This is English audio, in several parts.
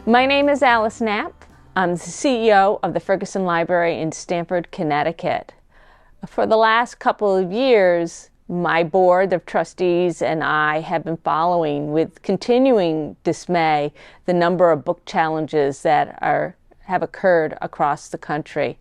My name is Alice Knapp. I'm the CEO of the Ferguson Library in Stamford, Connecticut. For the last couple of years, my board of trustees and I have been following with continuing dismay the number of book challenges that have occurred across the country.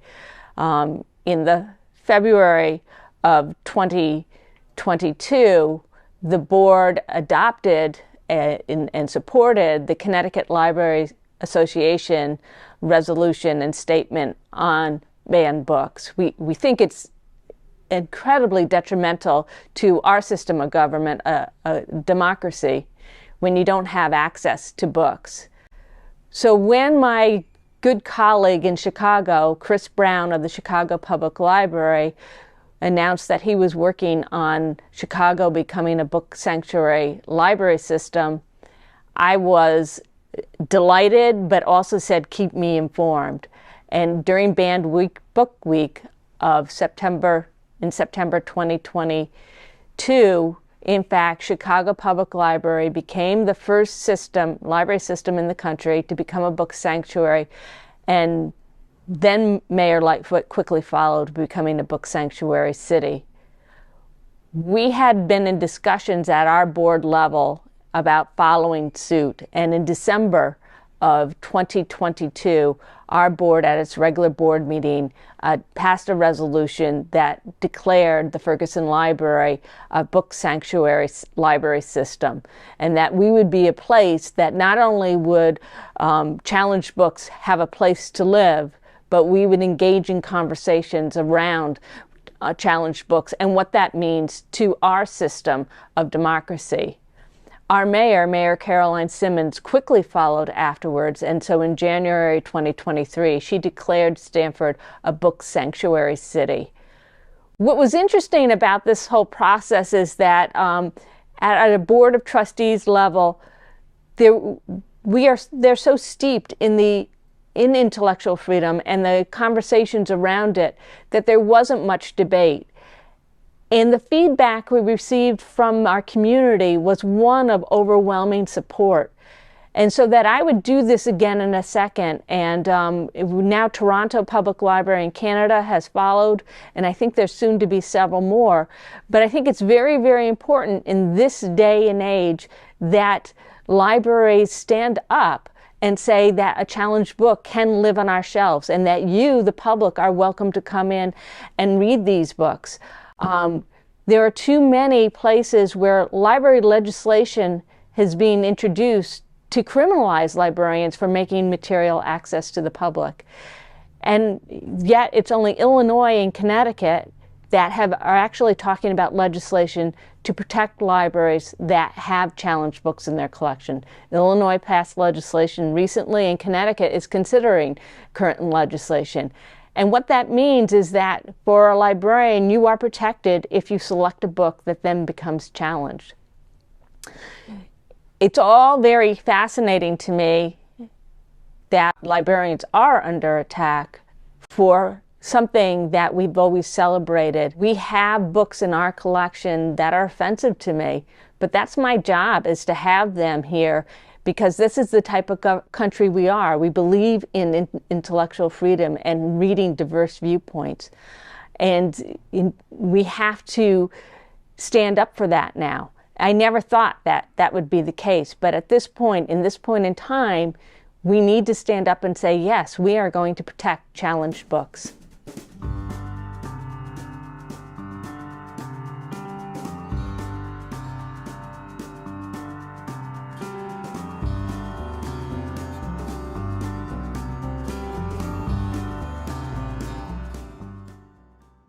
In the February of 2022, the board adopted and supported the Connecticut Library Association resolution and statement on banned books. We think it's incredibly detrimental to our system of government, a democracy, when you don't have access to books. So when my good colleague in Chicago, Chris Brown of the Chicago Public Library, announced that he was working on Chicago becoming a book sanctuary library system, I was delighted, but also said, keep me informed. And during Banned Book Week of September 2022, in fact, Chicago Public Library became the first library system in the country to become a book sanctuary, and then Mayor Lightfoot quickly followed, becoming a book sanctuary city. We had been in discussions at our board level about following suit, and in December of 2022, our board at its regular board meeting passed a resolution that declared the Ferguson Library a book sanctuary library system, and that we would be a place that not only would challenged books have a place to live, but we would engage in conversations around challenged books and what that means to our system of democracy. Our Mayor Caroline Simmons, quickly followed afterwards, and so in January 2023, she declared Stamford a book sanctuary city. What was interesting about this whole process is that at a board of trustees level, they're so steeped in intellectual freedom and the conversations around it that there wasn't much debate. And the feedback we received from our community was one of overwhelming support. And so that I would do this again in a second. And now Toronto Public Library in Canada has followed, and I think there's soon to be several more. But I think it's very, very important in this day and age that libraries stand up and say that a challenged book can live on our shelves, and that you, the public, are welcome to come in and read these books. There are too many places where library legislation has been introduced to criminalize librarians for making material access to the public. And yet it's only Illinois and Connecticut that are actually talking about legislation to protect libraries that have challenged books in their collection. Illinois passed legislation recently, and Connecticut is considering current legislation. And what that means is that for a librarian, you are protected if you select a book that then becomes challenged. It's all very fascinating to me that librarians are under attack for something that we've always celebrated. We have books in our collection that are offensive to me, but that's my job, is to have them here, because this is the type of country we are. We believe in intellectual freedom and reading diverse viewpoints. And we have to stand up for that now. I never thought that that would be the case, but at this point, in time, we need to stand up and say, yes, we are going to protect challenged books.